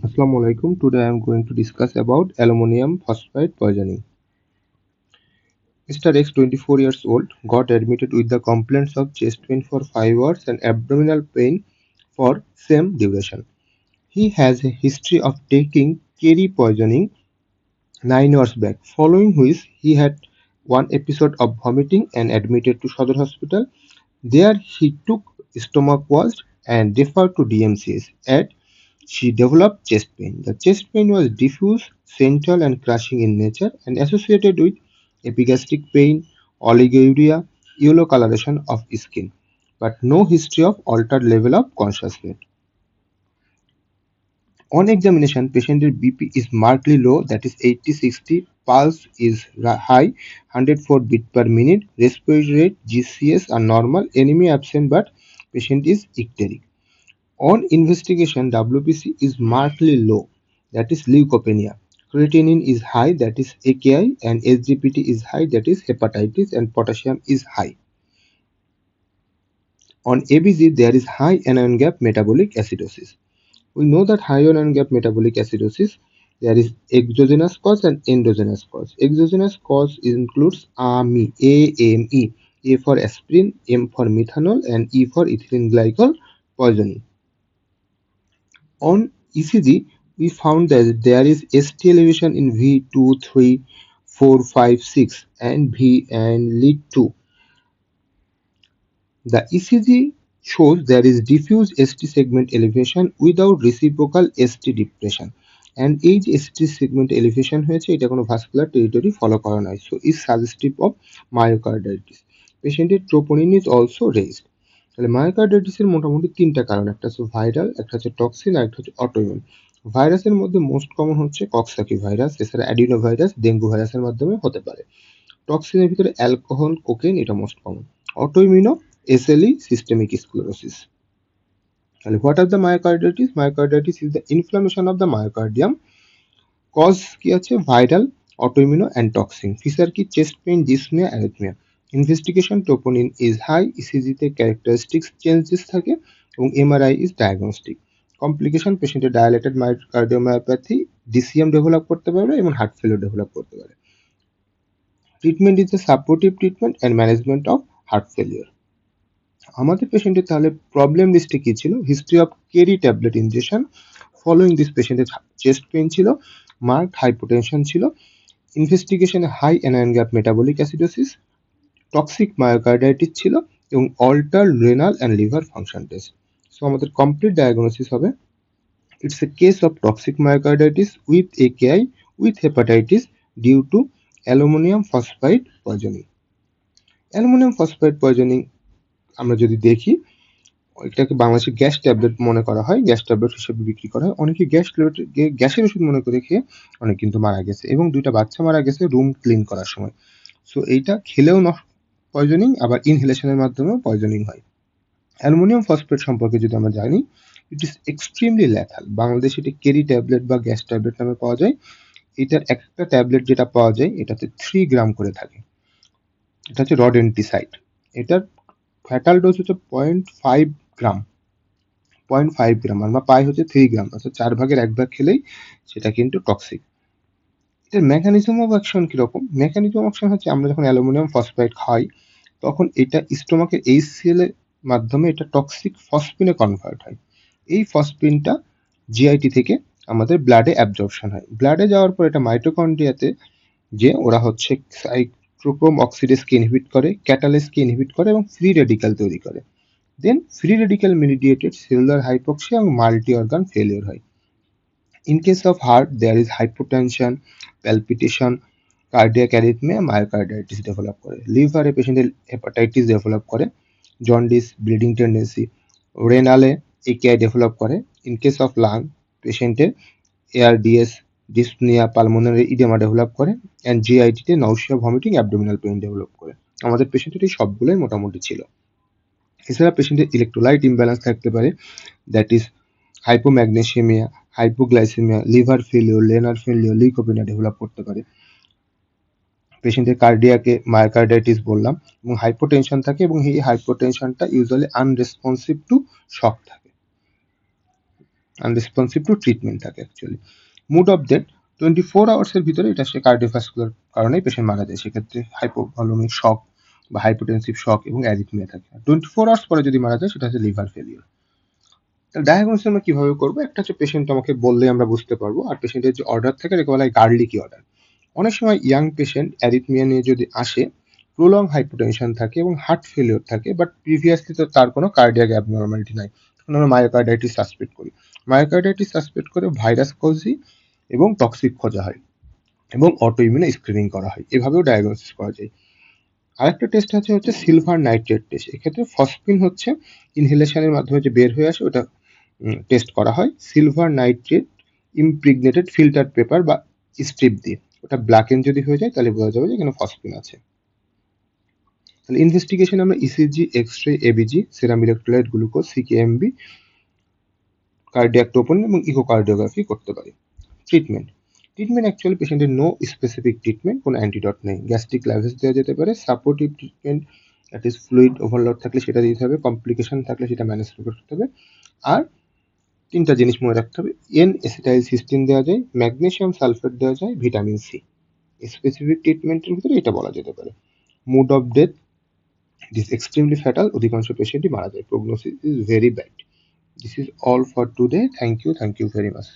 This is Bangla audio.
Assalamu alaikum. Today I am going to discuss about aluminum phosphide poisoning. Mr. X, 24 years old, got admitted with the complaints of chest pain for 5 hours and abdominal pain for same duration. He has a history of taking Kerry poisoning 9 hours back, following which he had one episode of vomiting and admitted to Sadar Hospital. There he took stomach wash and referred to DMCS. She developed chest pain. The chest pain was diffuse, central, and crushing in nature and associated with epigastric pain, oliguria, yellow coloration of skin, but no history of altered level of consciousness. On examination, patient's BP is markedly low, that is 80-60, pulse is high, 104 beats per minute, respiratory rate, GCS are normal, anemia absent, but patient is icteric. On investigation, WBC is markedly low, that is leukopenia. Creatinine is high, that is AKI, and SGPT is high, that is hepatitis, and potassium is high. On ABG, there is high anion gap metabolic acidosis. We know that high anion gap metabolic acidosis, there is exogenous cause and endogenous cause. Exogenous cause includes AME, AME, A for aspirin, M for methanol, and E for ethylene glycol poisoning. On ECG, we found that there is ST elevation in V2, 3, 4, 5, 6 and V and lead 2. The ECG shows there is diffuse ST segment elevation without reciprocal ST depression. And এই যে ST segment elevation হয়েছে এটা কোনো vascular territory follow করা নয়. So is suggestive of myocarditis. Patient's troponin is also raised. তাহলে মায়োকার্ডাইটিসের মোটামুটি তিনটা কারণ, একটা হচ্ছে ভাইরাল, একটা হচ্ছে টক্সিন আর একটা হচ্ছে অটোইমিউন। ভাইরাসের মধ্যে মোস্ট কমন হচ্ছে কক্সাকি ভাইরাস, এছাড়া অ্যাডিনো ভাইরাস, ডেঙ্গু ভাইরাসের মাধ্যমে হতে পারে। টক্সিনের ভিতরে অ্যালকোহল, কোকেন এটা most common. Autoimmune SLE, systemic sclerosis. তাহলে what are the myocarditis? Myocarditis is the inflammation of the myocardium. Cause কি আছে? Viral, autoimmune and toxin. Feature কি? Chest pain, dyspnoea, arrhythmia. Investigation, troponin is high, ইসিজিতে ক্যারেক্টারিস্টিক্স চেঞ্জেস থাকে এবং MRI ইজ ডায়াগনস্টিক। কমপ্লিকেশন, পেশেন্টের ডায়ালেটেড কার্ডিওমায়োপ্যাথি, ডিসিএম ডেভেলপ করতে পারে এবং হার্ট ফেলিওর ডেভেলপ করতে পারে। Treatment is the supportive treatment and management of heart failure. আমাদের পেশেন্টের তাহলে প্রবলেম লিস্টে কি ছিল? History of carry tablet injection, following this পেশেন্টের চেস্ট পেইন ছিল, মার্কড হাইপোটেনশন ছিল, ইনভেস্টিগেশনে high anion gap metabolic acidosis, toxic myocarditis ছিল এবং alter renal and liver function test. So আমাদের কমপ্লিট ডায়াগনোসিস হবে it's a case of toxic myocarditis with AKI with hepatitis due two aluminium phosphide poisoning. Aluminium phosphide poisoning আমরা যদি দেখি, এটাকে বাংলাদেশে গ্যাস ট্যাবলেট মনে করা হয়, গ্যাস ট্যাবলেট হিসেবে বিক্রি করা হয়। অনেকে গ্যাসের ওষুধ মনে করে খেয়ে অনেক কিন্তু মারা গেছে এবং 2টা বাচ্চা মারা গেছে রুম ক্লিন করার সময়। সো এইটা খেলেও পয়জনিং, আবার ইনহেলেশনের মাধ্যমেও পয়জনিং হয়। অ্যালুমিনিয়াম ফসফেট সম্পর্কে যদি আমরা জানি, ইট ইজ এক্সট্রিমলি ল্যাথাল। বাংলাদেশে এটি কেরি ট্যাবলেট বা গ্যাস ট্যাবলেট নামে পাওয়া যায়। এটার একটা ট্যাবলেট যেটা পাওয়া যায় এটাতে 3 গ্রাম করে থাকে। এটা হচ্ছে রডেন্টিসাইড। এটার ফ্যাটাল ডোজ হচ্ছে 0.5 গ্রাম, 0.5 গ্রাম, আমরা পাই হচ্ছে 3 গ্রাম, অর্থাৎ 4 ভাগের 1 ভাগ খেলেই সেটা কিন্তু টক্সিক। এটার মেকানিজম অফ অ্যাকশন কিরকম? মেকানিজম অফ অ্যাকশন হচ্ছে আমরা যখন অ্যালুমিনিয়াম ফসফাইড খাই তখন এটা স্টোমাকের HCl এর মাধ্যমে এটা টক্সিক ফসফিনে কনভার্ট হয়। এই ফসফিনটা জিআইটি থেকে আমাদের ব্লাডে অ্যাবজর্পশন হয়। ব্লাডে যাওয়ার পর এটা মাইটোকন্ড্রিয়াতে যে ওরা হচ্ছে সাইটোক্রোম অক্সিডেজকে ইনহিবিট করে, ক্যাটালেসকে ইনহিবিট করে এবং ফ্রি রেডিক্যাল তৈরি করে। Then free radical mediated cellular hypoxia এবং মাল্টি অর্গান ফেলিওর হয়। In case of heart there is hypotension, palpitation, cardiac arrhythmia, myocarditis develop করে। লিভারে পেশেন্টের হেপাটাইটিস ডেভেলপ করে, জন্ডিস, ব্লিডিং টেন্ডেন্সি, রেনালে AKI ডেভেলপ করে। ইন কেস অফ লাং পেশেন্টের ARDS, dyspnoea, pulmonary oedema develop করে অ্যান্ড জিআইটিতে nausea, vomiting, abdominal pain develop করে। আমাদের পেশেন্টের এই সবগুলোই মোটামুটি ছিল। এছাড়া পেশেন্টের ইলেকট্রোলাইট ইমব্যালেন্স থাকতে পারে, that is hypomagnesaemia, hypoglycaemia, liver failure, renal failure, leukopenia develop করতে পারে। পেশেন্টের কার্ডিয়াকে মায়োকার্ডাইটিস বললাম এবং হাইপোটেনশন থাকে এবং এই হাইপোটেনশনটা ইউজুয়ালি আনরেসপন্সিভ টু শক থাকে। আনরেসপন্সিভ টু ট্রিটমেন্ট থাকে অ্যাকচুয়ালি। মুড অফ ডেথ 24 আওয়ার্সের ভিতরে এটা সে কার্ডিওভাস্কুলার কারণেই পেশেন্ট মারা যায়, সেক্ষেত্রে হাইপোভলিউমিক শক বা হাইপোটেনসিভ শক এবং অ্যারিথমিয়া থাকে। 24 আওয়ার্স পরে যদি মারা যায় সেটা হচ্ছে লিভার ফেলিওর। তাহলে ডায়াগনোসিস আমরা কিভাবে করবো? একটা হচ্ছে পেশেন্ট আমাকে বললে আমরা বুঝতে পারবো, আর পেশেন্টের যে অর্ডার থাকে এটাকে বলা হয় গার্লিকি অর্ডার। অনেক সময় ইয়াং পেশেন্ট অ্যারিথমিয়া নিয়ে যদি আসে, প্রলং হাইপোটেনশন থাকে এবং হার্ট ফেলিওর থাকে, বাট প্রিভিয়াসলি তো তার কোনো কার্ডিয়াক অ্যাবনর্মালিটি নাই, তখন আমরা মায়োকার্ডাইটিস সাসপেক্ট করি। মায়োকার্ডাইটিস সাসপেক্ট করে ভাইরাস কজি এবং টক্সিক খোঁজা হয় এবং অটোইমিউন স্ক্রিনিং করা হয়, এভাবেও ডায়াগনোসিস করা যায়। আরেকটা টেস্ট হচ্ছে সিলভার নাইট্রেট টেস্ট। এক্ষেত্রে ফসফিন হচ্ছে ইনহেলেশনের মাধ্যমে যে বের হয়ে আসে ওটা টেস্ট করা হয় সিলভার নাইট্রেট ইমপ্রিগনেটেড ফিল্টার পেপার বা স্ট্রিপ দিয়ে। ওটা ব্ল্যাকেন যদি হয়ে যায় তাহলে বোঝা যাবে যে এখানে ফসফিন আছে। তাহলে ইনভেস্টিগেশন আমরা ইসিজি, এক্স-রে, এবিজি, সেরাম ইলেক্ট্রোলাইট গ্লুকোজ, সিকেএমবি, কার্ডিয়াক টোপন এবং ইকোকার্ডিওগ্রাফি করতে পারি। ট্রিটমেন্ট অ্যাকচুয়ালি পেশেন্টের নো স্পেসিফিক ট্রিটমেন্ট, কোনো অ্যান্টিডট নেই। গ্যাস্ট্রিক ল্যাভেজ দেওয়া যেতে পারে, supportive treatment that is fluid overload থাকলে সেটা দিতে হবে, কমপ্লিকেশন থাকলে সেটা ম্যানেজ করতে হবে। আর তিনটা জিনিস মনে রাখতে হবে, এন এসিটাইল সিস্টিন দেওয়া যায়, ম্যাগনেসিয়াম সালফেট দেওয়া যায়, ভিটামিন সি। স্পেসিফিক ট্রিটমেন্টের ভিতরে এটা বলা যেতে পারে। Mode of death, it is extremely fatal, অধিকাংশ পেশেন্টই মারা যায়, prognosis is very bad. This is all for today, thank you very much.